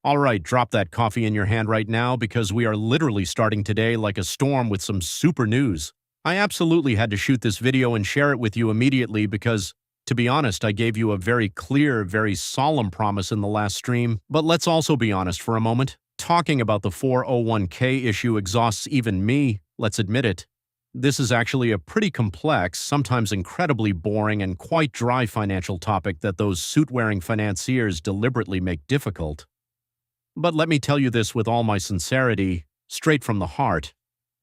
All right, drop that coffee in your hand right now because we are literally starting today like a storm with some super news. I absolutely had to shoot this video and share it with you immediately because, to be honest, I gave you a very clear, very solemn promise in the last stream. But let's also be honest for a moment. Talking about the 401k issue exhausts even me, let's admit it. This is actually a pretty complex, sometimes incredibly boring and quite dry financial topic that those suit-wearing financiers deliberately make difficult. But let me tell you this with all my sincerity, straight from the heart.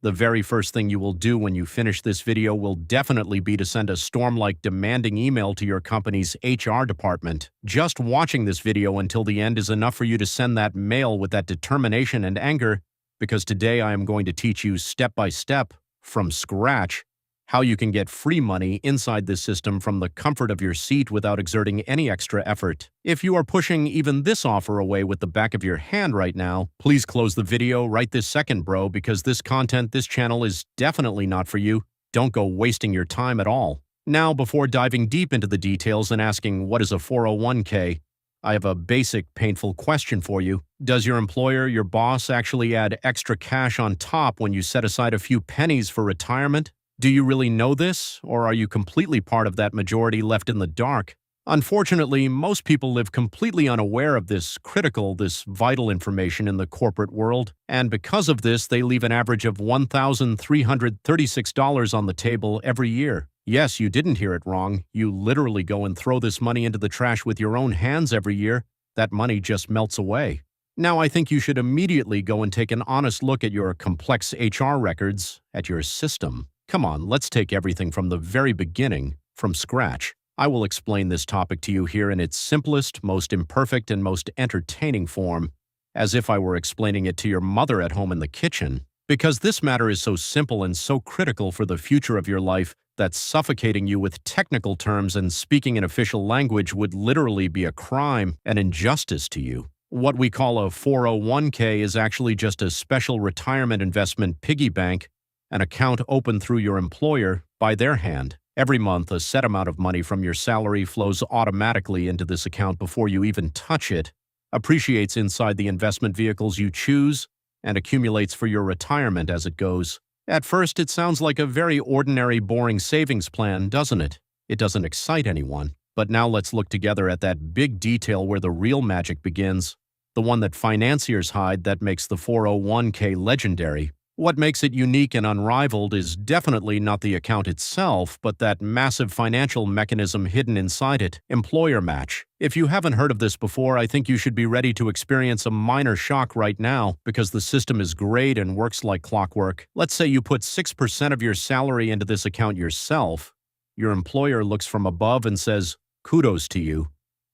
The very first thing you will do when you finish this video will definitely be to send a storm-like demanding email to your company's HR department. Just watching this video until the end is enough for you to send that mail with that determination and anger, because today I am going to teach you step by step, from scratch, how you can get free money inside this system from the comfort of your seat without exerting any extra effort. If you are pushing even this offer away with the back of your hand right now, please close the video right this second, bro, because this content, this channel is definitely not for you. Don't go wasting your time at all. Now, before diving deep into the details and asking what is a 401k, I have a basic, painful question for you. Does your employer, your boss, actually add extra cash on top when you set aside a few pennies for retirement? Do you really know this, or are you completely part of that majority left in the dark? Unfortunately, most people live completely unaware of this critical, this vital information in the corporate world, and because of this, they leave an average of $1,336 on the table every year. Yes, you didn't hear it wrong. You literally go and throw this money into the trash with your own hands every year. That money just melts away. Now, I think you should immediately go and take an honest look at your complex HR records, at your system. Come on, let's take everything from the very beginning, from scratch. I will explain this topic to you here in its simplest, most imperfect, and most entertaining form, as if I were explaining it to your mother at home in the kitchen. Because this matter is so simple and so critical for the future of your life that suffocating you with technical terms and speaking in official language would literally be a crime, an injustice to you. What we call a 401k is actually just a special retirement investment piggy bank, an account opened through your employer by their hand. Every month, a set amount of money from your salary flows automatically into this account before you even touch it, appreciates inside the investment vehicles you choose, and accumulates for your retirement as it goes. At first, it sounds like a very ordinary, boring savings plan, doesn't it? It doesn't excite anyone. But now let's look together at that big detail where the real magic begins, the one that financiers hide that makes the 401k legendary. What makes it unique and unrivaled is definitely not the account itself, but that massive financial mechanism hidden inside it, employer match. If you haven't heard of this before, I think you should be ready to experience a minor shock right now because the system is great and works like clockwork. Let's say you put 6% of your salary into this account yourself. Your employer looks from above and says, "Kudos to you,"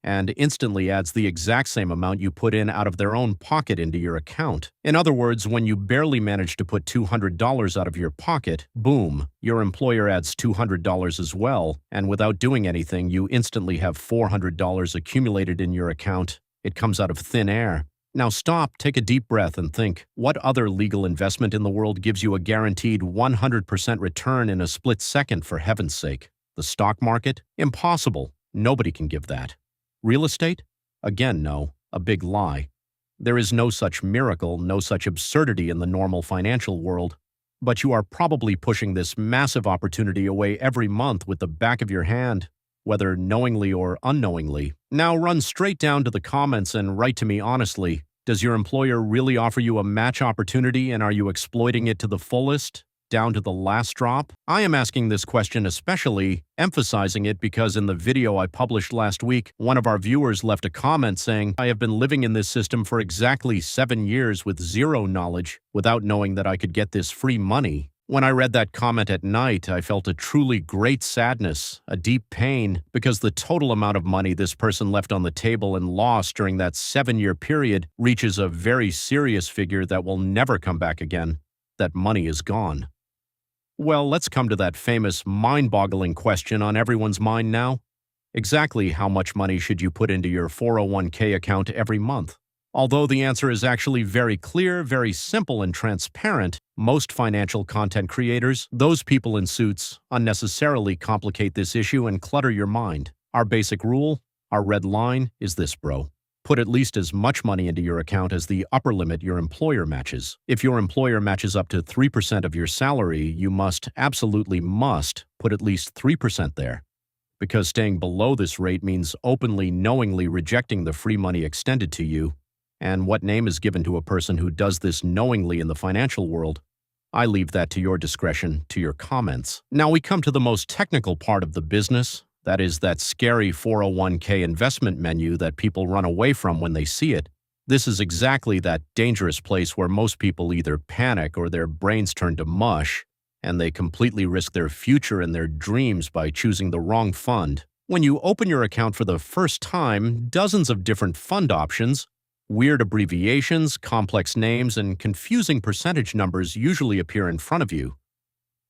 and instantly adds the exact same amount you put in out of their own pocket into your account. In other words, when you barely manage to put $200 out of your pocket, boom, your employer adds $200 as well, and without doing anything, you instantly have $400 accumulated in your account. It comes out of thin air. Now stop, take a deep breath and think, what other legal investment in the world gives you a guaranteed 100% return in a split second, for heaven's sake? The stock market? Impossible. Nobody can give that. Real estate? Again, no. A big lie. There is no such miracle, no such absurdity in the normal financial world. But you are probably pushing this massive opportunity away every month with the back of your hand, whether knowingly or unknowingly. Now run straight down to the comments and write to me honestly. Does your employer really offer you a match opportunity, and are you exploiting it to the fullest? Down to the last drop? I am asking this question especially, emphasizing it because in the video I published last week, one of our viewers left a comment saying, "I have been living in this system for exactly 7 years with zero knowledge, without knowing that I could get this free money." When I read that comment at night, I felt a truly great sadness, a deep pain, because the total amount of money this person left on the table and lost during that 7-year period reaches a very serious figure that will never come back again. That money is gone. Well, let's come to that famous, mind-boggling question on everyone's mind now. Exactly how much money should you put into your 401k account every month? Although the answer is actually very clear, very simple, and transparent, most financial content creators, those people in suits, unnecessarily complicate this issue and clutter your mind. Our basic rule, our red line, is this, bro. Put at least as much money into your account as the upper limit your employer matches. If your employer matches up to 3% of your salary, you absolutely must, put at least 3% there. Because staying below this rate means openly, knowingly rejecting the free money extended to you. And what name is given to a person who does this knowingly in the financial world? I leave that to your discretion, to your comments. Now we come to the most technical part of the business. That is that scary 401k investment menu that people run away from when they see it. This is exactly that dangerous place where most people either panic or their brains turn to mush, and they completely risk their future and their dreams by choosing the wrong fund. When you open your account for the first time, dozens of different fund options, weird abbreviations, complex names, and confusing percentage numbers usually appear in front of you.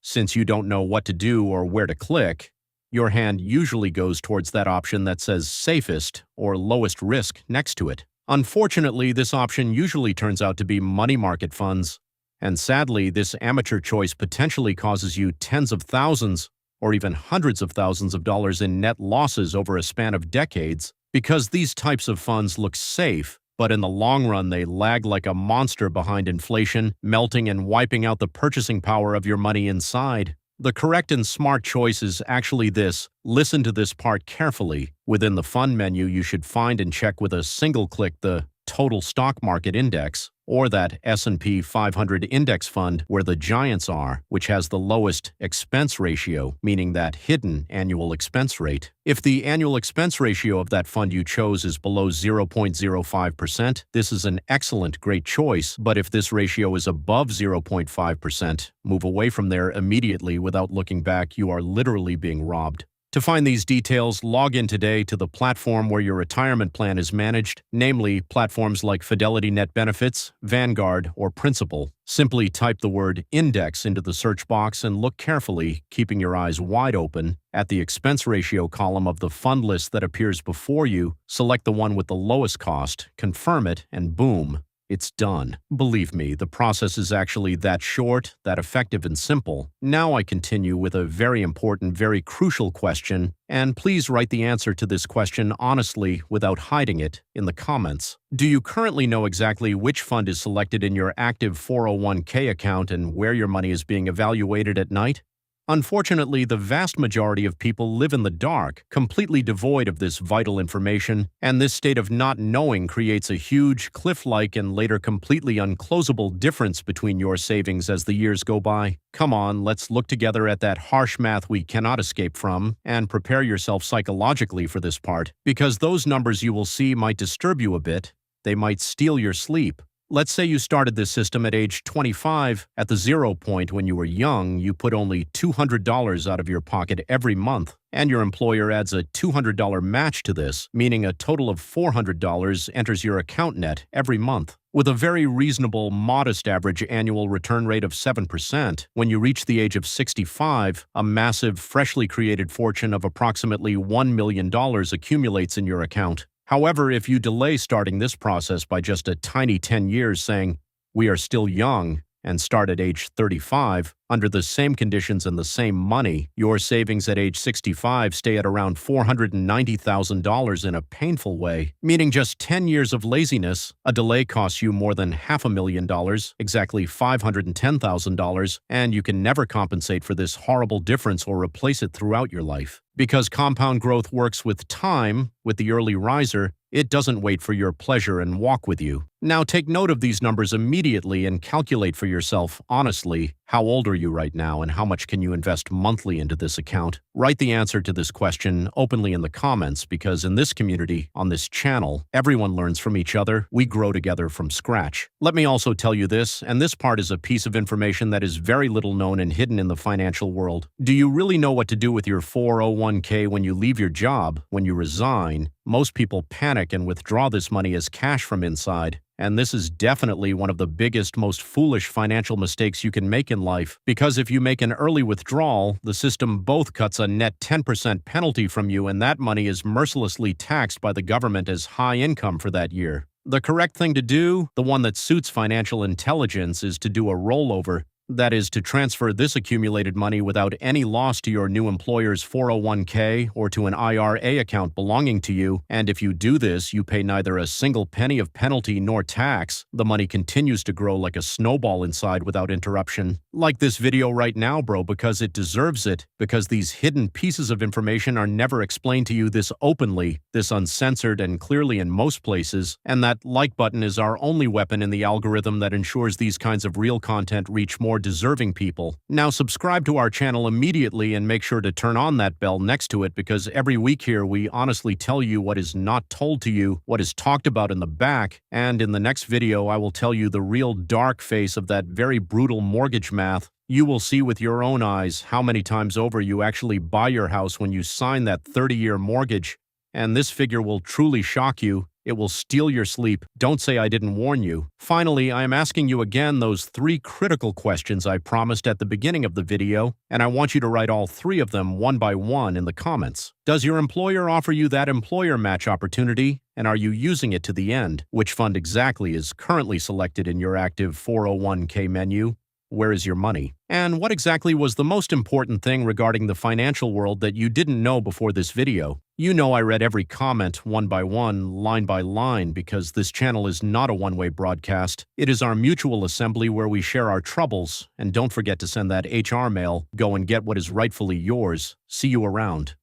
Since you don't know what to do or where to click, your hand usually goes towards that option that says safest or lowest risk next to it. Unfortunately, this option usually turns out to be money market funds, and sadly, this amateur choice potentially causes you tens of thousands or even hundreds of thousands of dollars in net losses over a span of decades because these types of funds look safe, but in the long run they lag like a monster behind inflation, melting and wiping out the purchasing power of your money inside. The correct and smart choice is actually this. Listen to this part carefully. Within the fund menu, you should find and check with a single click the total stock market index, or that S&P 500 index fund where the giants are, which has the lowest expense ratio, meaning that hidden annual expense rate. If the annual expense ratio of that fund you chose is below 0.05%, this is an excellent, great choice, but if this ratio is above 0.5%, move away from there immediately without looking back. You are literally being robbed. To find these details, log in today to the platform where your retirement plan is managed, namely platforms like Fidelity Net Benefits, Vanguard, or Principal. Simply type the word index into the search box and look carefully, keeping your eyes wide open, at the expense ratio column of the fund list that appears before you. Select the one with the lowest cost, confirm it, and boom. It's done. Believe me, the process is actually that short, that effective and simple. Now I continue with a very important, very crucial question, and please write the answer to this question honestly without hiding it in the comments. Do you currently know exactly which fund is selected in your active 401k account and where your money is being evaluated at night? Unfortunately, the vast majority of people live in the dark, completely devoid of this vital information, and this state of not knowing creates a huge, cliff-like and later completely unclosable difference between your savings as the years go by. Come on, let's look together at that harsh math we cannot escape from, and prepare yourself psychologically for this part, because those numbers you will see might disturb you a bit. They might steal your sleep. Let's say you started this system at age 25. At the 0 point when you were young, you put only $200 out of your pocket every month, and your employer adds a $200 match to this, meaning a total of $400 enters your account net every month. With a very reasonable, modest average annual return rate of 7%, when you reach the age of 65, a massive, freshly created fortune of approximately $1 million accumulates in your account. However, if you delay starting this process by just a tiny 10 years saying, "We are still young," and start at age 35, under the same conditions and the same money, your savings at age 65 stay at around $490,000 in a painful way, meaning just 10 years of laziness. A delay costs you more than $500,000, exactly $510,000, and you can never compensate for this horrible difference or replace it throughout your life. Because compound growth works with time, with the early riser, it doesn't wait for your pleasure and walk with you. Now take note of these numbers immediately and calculate for yourself, honestly, how old are you right now and how much can you invest monthly into this account? Write the answer to this question openly in the comments because in this community, on this channel, everyone learns from each other. We grow together from scratch. Let me also tell you this, and this part is a piece of information that is very little known and hidden in the financial world. Do you really know what to do with your 401k when you leave your job, when you resign? Most people panic and withdraw this money as cash from inside. And this is definitely one of the biggest, most foolish financial mistakes you can make in life. Because if you make an early withdrawal, the system both cuts a net 10% penalty from you and that money is mercilessly taxed by the government as high income for that year. The correct thing to do, the one that suits financial intelligence, is to do a rollover, That is, to transfer this accumulated money without any loss to your new employer's 401k or to an IRA account belonging to you, and if you do this, you pay neither a single penny of penalty nor tax. The money continues to grow like a snowball inside without interruption. Like this video right now, bro, because it deserves it, because these hidden pieces of information are never explained to you this openly, this uncensored and clearly in most places, and that like button is our only weapon in the algorithm that ensures these kinds of real content reach more deserving people. Now subscribe to our channel immediately and make sure to turn on that bell next to it, because every week here we honestly tell you what is not told to you, what is talked about in the back, and in the next video I will tell you the real dark face of that very brutal mortgage math. You will see with your own eyes how many times over you actually buy your house when you sign that 30-year mortgage, and this figure will truly shock you. It will steal your sleep. Don't say I didn't warn you. Finally, I am asking you again those 3 critical questions I promised at the beginning of the video, and I want you to write all 3 of them one by one in the comments. Does your employer offer you that employer match opportunity, and are you using it to the end? Which fund exactly is currently selected in your active 401k menu? Where is your money? And what exactly was the most important thing regarding the financial world that you didn't know before this video? You know I read every comment one by one, line by line, because this channel is not a one-way broadcast. It is our mutual assembly where we share our troubles. And don't forget to send that HR mail. Go and get what is rightfully yours. See you around.